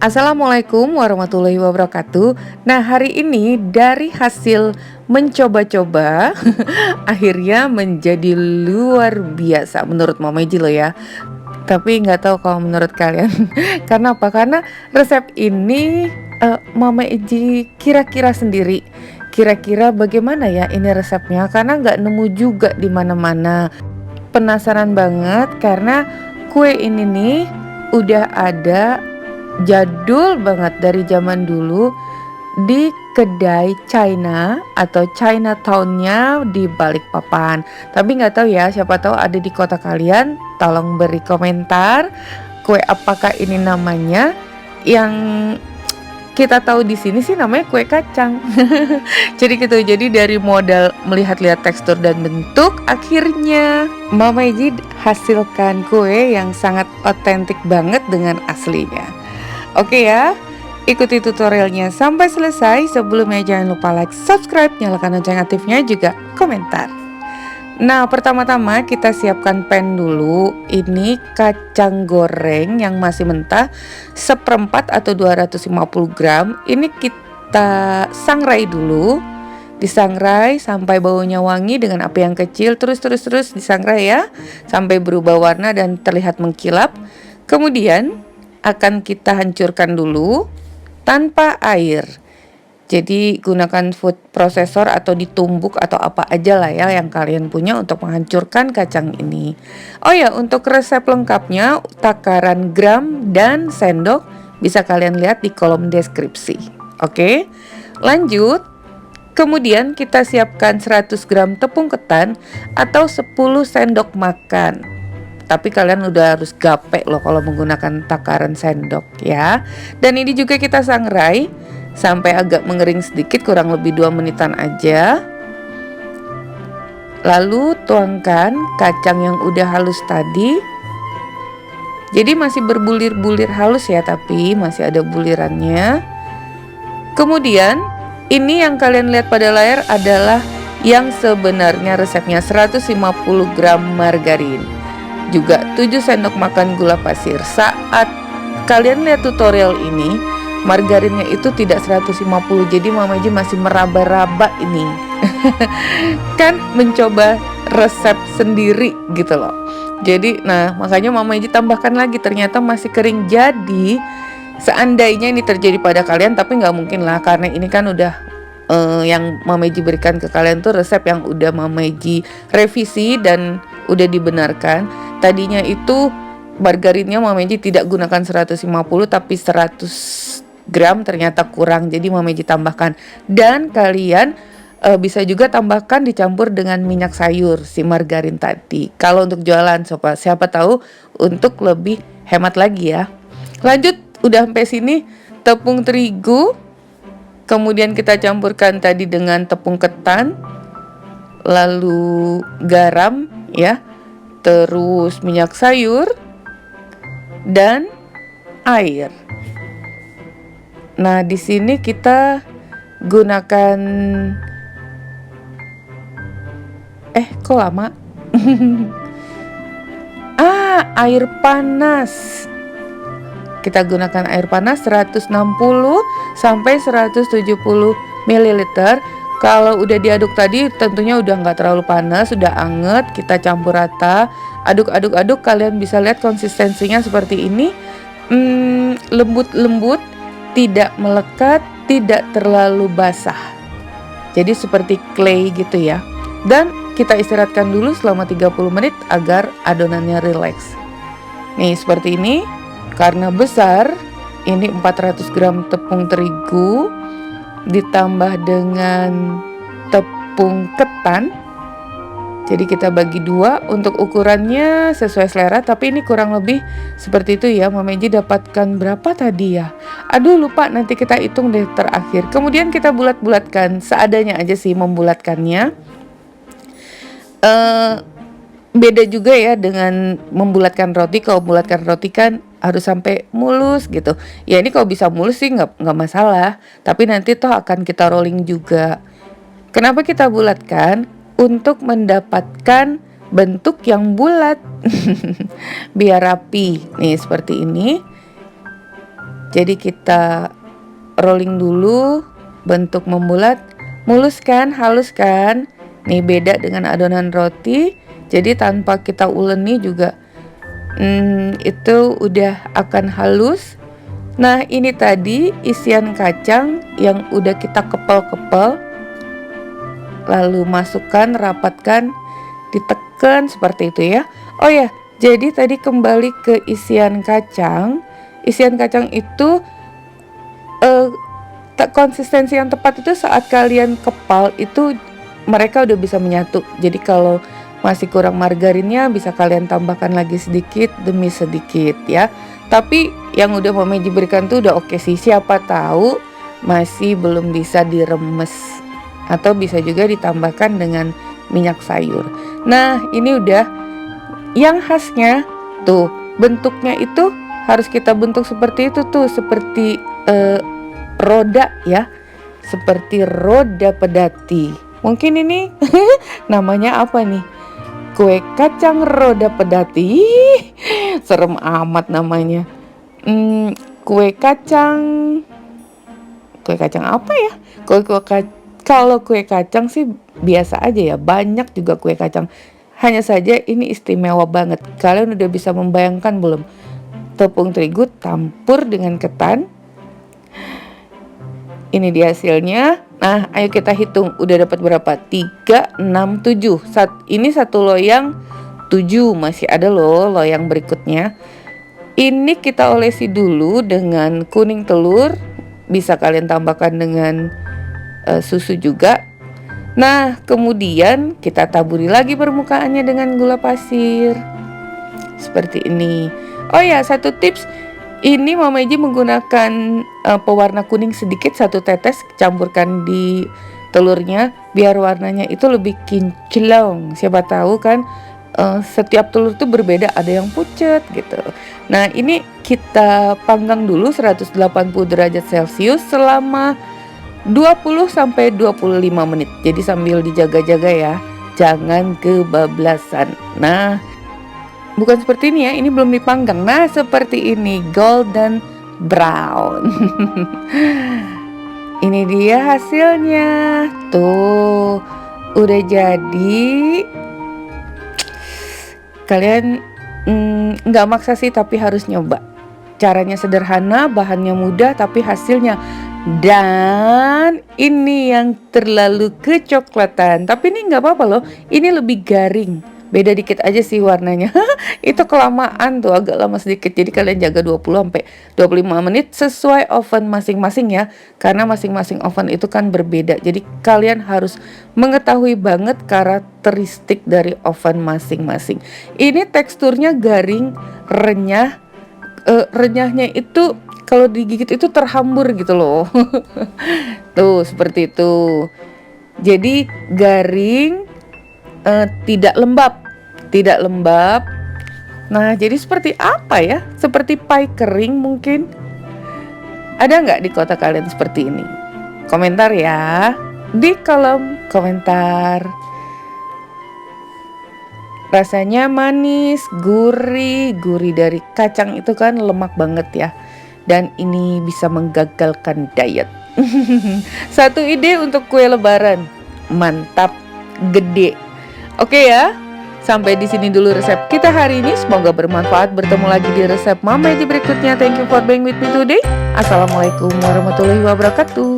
Assalamualaikum warahmatullahi wabarakatuh. Nah, hari ini dari hasil mencoba-coba akhirnya menjadi luar biasa menurut Mama Iji loh ya. Tapi nggak tahu kalau menurut kalian. Karena apa? Karena resep ini Mama Iji kira-kira sendiri. Kira-kira bagaimana ya ini resepnya? Karena nggak nemu juga di mana-mana. Penasaran banget karena kue ini nih udah ada jadul banget dari zaman dulu di kedai China atau Chinatown-nya di Balikpapan. Tapi nggak tahu ya, siapa tahu ada di kota kalian. Tolong beri komentar kue apakah ini namanya. Yang kita tahu di sini sih namanya kue kacang. Jadi gitu. Jadi dari modal melihat-lihat tekstur dan bentuk, akhirnya Mama Iji hasilkan kue yang sangat otentik banget dengan aslinya. Oke ya, ikuti tutorialnya sampai selesai. Sebelumnya jangan lupa like, subscribe, nyalakan lonceng aktifnya, juga komentar. Nah, pertama-tama kita siapkan pan dulu. Ini kacang goreng yang masih mentah, seperempat atau 250 gram. Ini kita sangrai dulu. Disangrai sampai baunya wangi dengan api yang kecil. Terus disangrai ya, sampai berubah warna dan terlihat mengkilap. Kemudian akan kita hancurkan dulu tanpa air. Jadi gunakan food processor atau ditumbuk atau apa aja lah ya yang kalian punya untuk menghancurkan kacang ini. Oh ya, untuk resep lengkapnya, takaran gram dan sendok bisa kalian lihat di kolom deskripsi. Oke, lanjut. Kemudian kita siapkan 100 gram tepung ketan atau 10 sendok makan. Tapi kalian udah harus gape loh kalau menggunakan takaran sendok ya. Dan ini juga kita sangrai sampai agak mengering sedikit, kurang lebih 2 menitan aja. Lalu tuangkan kacang yang udah halus tadi. Jadi masih berbulir-bulir halus ya, tapi masih ada bulirannya. Kemudian ini yang kalian lihat pada layar adalah yang sebenarnya resepnya. 150 gram margarin, juga 7 sendok makan gula pasir. Saat kalian lihat tutorial ini, margarinnya itu tidak 150, jadi Mama Iji masih meraba-raba ini. Kan mencoba resep sendiri gitu loh. Jadi nah makanya Mama Iji tambahkan lagi, ternyata masih kering. Jadi seandainya ini terjadi pada kalian, tapi nggak mungkin lah karena ini kan udah yang Mama Iji berikan ke kalian tuh resep yang udah Mama Iji revisi dan udah dibenarkan. Tadinya itu margarinnya Mama Iji tidak gunakan 150 tapi 100 gram, ternyata kurang, jadi Mama Iji tambahkan. Dan kalian bisa juga tambahkan dicampur dengan minyak sayur si margarin tadi. Kalau untuk jualan siapa tahu untuk lebih hemat lagi ya. Lanjut, udah sampai sini tepung terigu. Kemudian kita campurkan tadi dengan tepung ketan, lalu garam ya, terus minyak sayur dan air. Nah, di sini kita gunakan kok lama? Air panas. Kita gunakan air panas 160 sampai 170 ml. Kalau udah diaduk tadi tentunya udah nggak terlalu panas, sudah anget. Kita campur rata, aduk. Kalian bisa lihat konsistensinya seperti ini, lembut-lembut, tidak melekat, tidak terlalu basah. Jadi seperti clay gitu ya. Dan kita istirahatkan dulu selama 30 menit agar adonannya rileks. Nih seperti ini. Karena besar, ini 400 gram tepung terigu ditambah dengan tepung ketan. Jadi kita bagi 2 untuk ukurannya sesuai selera, tapi ini kurang lebih seperti itu ya. Mama Iji dapatkan berapa tadi ya? Aduh lupa, nanti kita hitung deh terakhir. Kemudian kita bulat-bulatkan, seadanya aja sih membulatkannya. Beda juga ya dengan membulatkan roti. Kalau membulatkan roti kan harus sampai mulus gitu. Ya ini kalau bisa mulus sih nggak masalah. Tapi nanti toh akan kita rolling juga. Kenapa kita bulatkan? Untuk mendapatkan bentuk yang bulat. Biar rapi. Nih seperti ini. Jadi kita rolling dulu, bentuk membulat, mulus kan, halus kan. Nih beda dengan adonan roti. Jadi tanpa kita uleni juga itu udah akan halus. Nah ini tadi isian kacang yang udah kita kepal-kepal, lalu masukkan, rapatkan, ditekan seperti itu ya. Oh ya, jadi tadi kembali ke isian kacang. Isian kacang itu konsistensi yang tepat itu saat kalian kepal itu mereka udah bisa menyatu. Jadi kalau masih kurang margarinnya bisa kalian tambahkan lagi sedikit demi sedikit ya. Tapi yang udah Mama Meiji berikan tuh udah oke sih. Siapa tahu masih belum bisa diremes atau bisa juga ditambahkan dengan minyak sayur. Nah ini udah yang khasnya tuh bentuknya itu harus kita bentuk seperti itu tuh, seperti roda ya, seperti roda pedati. Mungkin ini namanya apa nih? Kue kacang roda pedati. Serem amat namanya. Kue kacang apa ya? Kalau kue kacang sih biasa aja ya. Banyak juga kue kacang. Hanya saja ini istimewa banget. Kalian udah bisa membayangkan belum? Tepung terigu campur dengan ketan. Ini dia hasilnya. Nah, ayo kita hitung udah dapat berapa? 3, 6, 7. Ini satu loyang 7. Masih ada loh loyang berikutnya. Ini kita olesi dulu dengan kuning telur. Bisa kalian tambahkan dengan susu juga. Nah, kemudian kita taburi lagi permukaannya dengan gula pasir. Seperti ini. Oh ya, satu tips. Ini Mama Meiji menggunakan pewarna kuning sedikit, 1 tetes, campurkan di telurnya biar warnanya itu lebih kinclong. Siapa tahu kan setiap telur itu berbeda, ada yang pucat gitu. Nah ini kita panggang dulu 180 derajat Celcius selama 20-25 menit. Jadi sambil dijaga-jaga ya, jangan kebablasan. Nah bukan seperti ini ya, ini belum dipanggang. Nah seperti ini, golden brown. Ini dia hasilnya. Tuh, udah jadi. Kalian nggak maksa sih, tapi harus nyoba. Caranya sederhana, bahannya mudah, tapi hasilnya. Dan ini yang terlalu kecoklatan. Tapi ini nggak apa-apa loh, ini lebih garing. Beda dikit aja sih warnanya. Itu kelamaan tuh, agak lama sedikit. Jadi kalian jaga 20-25 menit sesuai oven masing-masing ya. Karena masing-masing oven itu kan berbeda. Jadi kalian harus mengetahui banget karakteristik dari oven masing-masing. Ini teksturnya garing, renyah. Renyahnya itu kalau digigit itu terhambur gitu loh. Tuh seperti itu. Jadi garing, tidak lembab. Nah jadi seperti apa ya? Seperti pie kering mungkin. Ada nggak di kota kalian seperti ini? Komentar ya di kolom komentar. Rasanya manis, gurih dari kacang itu kan lemak banget ya. Dan ini bisa menggagalkan diet. Satu ide untuk kue lebaran. Mantap, gede. Oke ya, sampai di sini dulu resep kita hari ini. Semoga bermanfaat. Bertemu lagi di resep Mama Meiji berikutnya. Thank you for being with me today. Assalamualaikum warahmatullahi wabarakatuh.